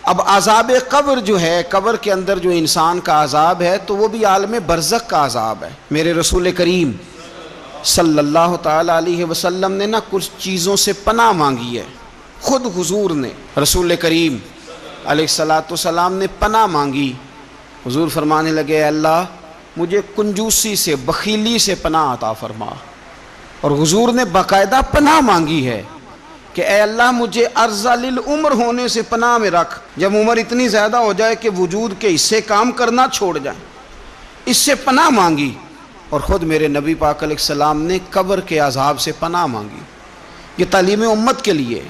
اب عذاب قبر جو ہے، قبر کے اندر جو انسان کا عذاب ہے تو وہ بھی عالم برزخ کا عذاب ہے۔ میرے رسول کریم صلی اللہ تعالی علیہ وسلم نے نا کچھ چیزوں سے پناہ مانگی ہے۔ خود حضور نے، رسول کریم علیہ السلام نے پناہ مانگی۔ حضور فرمانے لگے اے اللہ مجھے کنجوسی سے، بخیلی سے پناہ عطا فرما۔ اور حضور نے باقاعدہ پناہ مانگی ہے کہ اے اللہ مجھے ارذل العمر ہونے سے پناہ میں رکھ، جب عمر اتنی زیادہ ہو جائے کہ وجود کے حصے کام کرنا چھوڑ جائیں، اس سے پناہ مانگی۔ اور خود میرے نبی پاک علیہ السلام نے قبر کے عذاب سے پناہ مانگی۔ یہ تعلیم امت کے لیے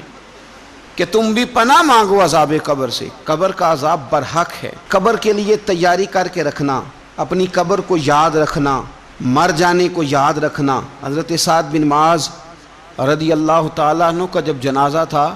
کہ تم بھی پناہ مانگو عذاب قبر سے۔ قبر کا عذاب برحق ہے۔ قبر کے لیے تیاری کر کے رکھنا، اپنی قبر کو یاد رکھنا، مر جانے کو یاد رکھنا۔ حضرت سعد بن معاذ رضی اللہ تعالیٰ عنہ کا جب جنازہ تھا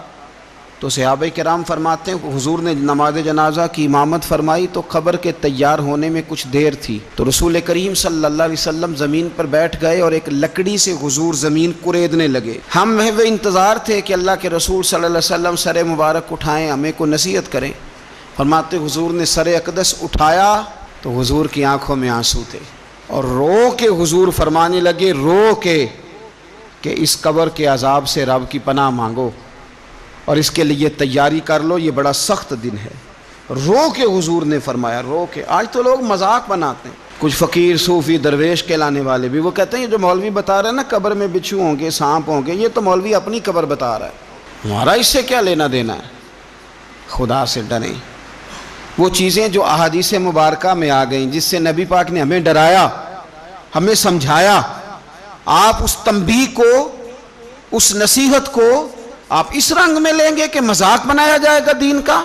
تو صحابہ کرام فرماتے ہیں حضور نے نماز جنازہ کی امامت فرمائی تو قبر کے تیار ہونے میں کچھ دیر تھی، تو رسول کریم صلی اللہ علیہ وسلم زمین پر بیٹھ گئے اور ایک لکڑی سے حضور زمین کوریدنے لگے۔ ہم محو انتظار تھے کہ اللہ کے رسول صلی اللہ علیہ وسلم سر مبارک اٹھائیں، ہمیں کو نصیحت کریں۔ فرماتے حضور نے سر اقدس اٹھایا تو حضور کی آنکھوں میں آنسو تھے، اور رو کے حضور فرمانے لگے، رو کے کہ اس قبر کے عذاب سے رب کی پناہ مانگو اور اس کے لیے تیاری کر لو، یہ بڑا سخت دن ہے۔ رو کے حضور نے فرمایا، رو کے۔ آج تو لوگ مذاق بناتے ہیں، کچھ فقیر صوفی درویش کہلانے والے بھی، وہ کہتے ہیں یہ جو مولوی بتا رہا ہے نا قبر میں بچھو ہوں گے، سانپ ہوں گے، یہ تو مولوی اپنی قبر بتا رہا ہے، ہمارا اس سے کیا لینا دینا ہے۔ خدا سے ڈریں۔ وہ چیزیں جو احادیث مبارکہ میں آ گئیں، جس سے نبی پاک نے ہمیں ڈرایا، ہمیں سمجھایا، آپ اس تنبیہ کو، اس نصیحت کو آپ اس رنگ میں لیں گے کہ مذاق بنایا جائے گا دین کا،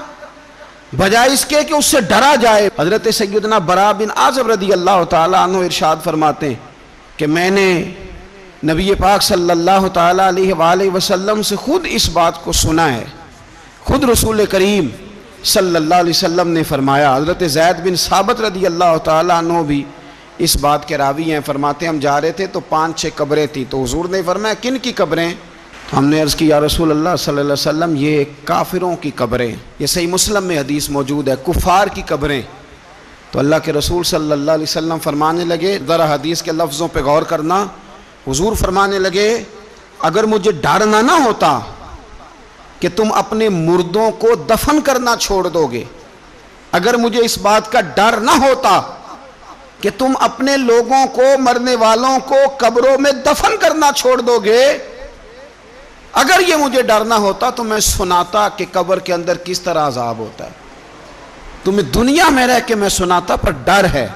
بجائے اس کے کہ اس سے ڈرا جائے۔ حضرت سیدنا برا بن عازب رضی اللہ تعالیٰ عنہ ارشاد فرماتے ہیں کہ میں نے نبی پاک صلی اللہ تعالیٰ علیہ وآلہ وسلم سے خود اس بات کو سنا ہے۔ خود رسول کریم صلی اللہ علیہ وسلم نے فرمایا۔ حضرت زید بن ثابت رضی اللہ تعالیٰ عنہ بھی اس بات کے راوی ہیں، فرماتے ہم جا رہے تھے تو 5-6 قبریں تھیں، تو حضور نے فرمایا کن کی قبریں؟ ہم نے عرض کی یا رسول اللہ صلی اللہ علیہ وسلم یہ کافروں کی قبریں، یہ صحیح مسلم میں حدیث موجود ہے، کفار کی قبریں۔ تو اللہ کے رسول صلی اللہ علیہ وسلم فرمانے لگے، ذرا حدیث کے لفظوں پہ غور کرنا، حضور فرمانے لگے اگر مجھے ڈر نہ ہوتا کہ تم اپنے مردوں کو دفن کرنا چھوڑ دو گے، اگر مجھے اس بات کا ڈر نہ ہوتا کہ تم اپنے لوگوں کو، مرنے والوں کو قبروں میں دفن کرنا چھوڑ دو گے، اگر یہ مجھے ڈر نہ ہوتا تو میں سناتا کہ قبر کے اندر کس طرح عذاب ہوتا ہے۔ تمہیں دنیا میں رہ کے میں سناتا، پر ڈر ہے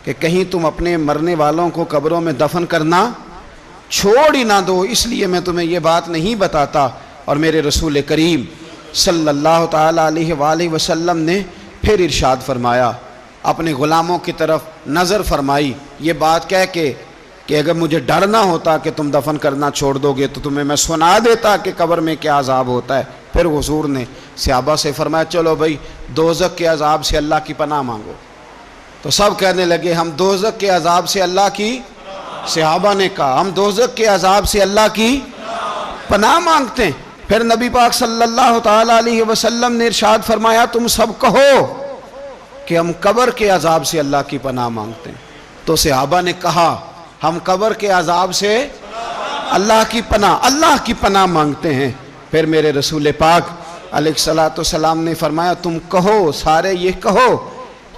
کہ کہیں تم اپنے مرنے والوں کو قبروں میں دفن کرنا چھوڑ ہی نہ دو، اس لیے میں تمہیں یہ بات نہیں بتاتا۔ اور میرے رسول کریم صلی اللہ تعالیٰ علیہ وآلہ وسلم نے پھر ارشاد فرمایا، اپنے غلاموں کی طرف نظر فرمائی، یہ بات کہہ کے کہ اگر مجھے ڈر نہ ہوتا کہ تم دفن کرنا چھوڑ دو گے تو تمہیں میں سنا دیتا کہ قبر میں کیا عذاب ہوتا ہے۔ پھر حضور نے صحابہ سے فرمایا چلو بھائی دوزخ کے عذاب سے اللہ کی پناہ مانگو۔ تو سب کہنے لگے ہم دوزخ کے عذاب سے اللہ کی، صحابہ نے کہا ہم دوزخ کے عذاب سے اللہ کی پناہ مانگتے ہیں۔ پھر نبی پاک صلی اللہ تعالیٰ علیہ وسلم نے ارشاد فرمایا تم سب کہو کہ ہم قبر کے عذاب سے اللہ کی پناہ مانگتے ہیں۔ تو صحابہ نے کہا ہم قبر کے عذاب سے اللہ کی پناہ مانگتے ہیں۔ پھر میرے رسول پاک علیہ السلام نے فرمایا تم کہو، سارے یہ کہو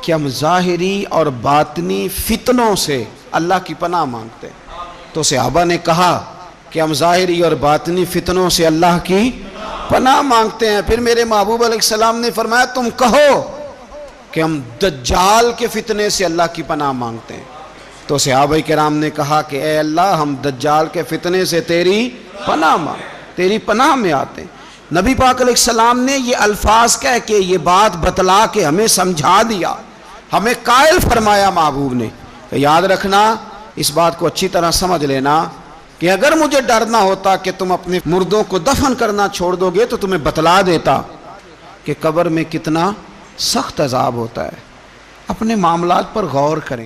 کہ ہم ظاہری اور باطنی فتنوں سے اللہ کی پناہ مانگتے ہیں۔ تو صحابہ نے کہا کہ ہم ظاہری اور باطنی فتنوں سے اللہ کی پناہ مانگتے ہیں۔ پھر میرے محبوب علیہ السلام نے فرمایا تم کہو کہ ہم دجال کے فتنے سے اللہ کی پناہ مانگتے ہیں۔ تو صحابہ کرام نے کہا کہ اے اللہ ہم دجال کے فتنے سے تیری پناہ مانگ، تیری پناہ میں آتے ہیں۔ نبی پاک علیہ السلام نے یہ الفاظ کہہ کے یہ بات بتلا کے ہمیں سمجھا دیا، ہمیں قائل فرمایا محبوب نے۔ تو یاد رکھنا، اس بات کو اچھی طرح سمجھ لینا کہ اگر مجھے ڈر نہ ہوتا کہ تم اپنے مردوں کو دفن کرنا چھوڑ دو گے تو تمہیں بتلا دیتا کہ قبر میں کتنا سخت عذاب ہوتا ہے۔ اپنے معاملات پر غور کریں۔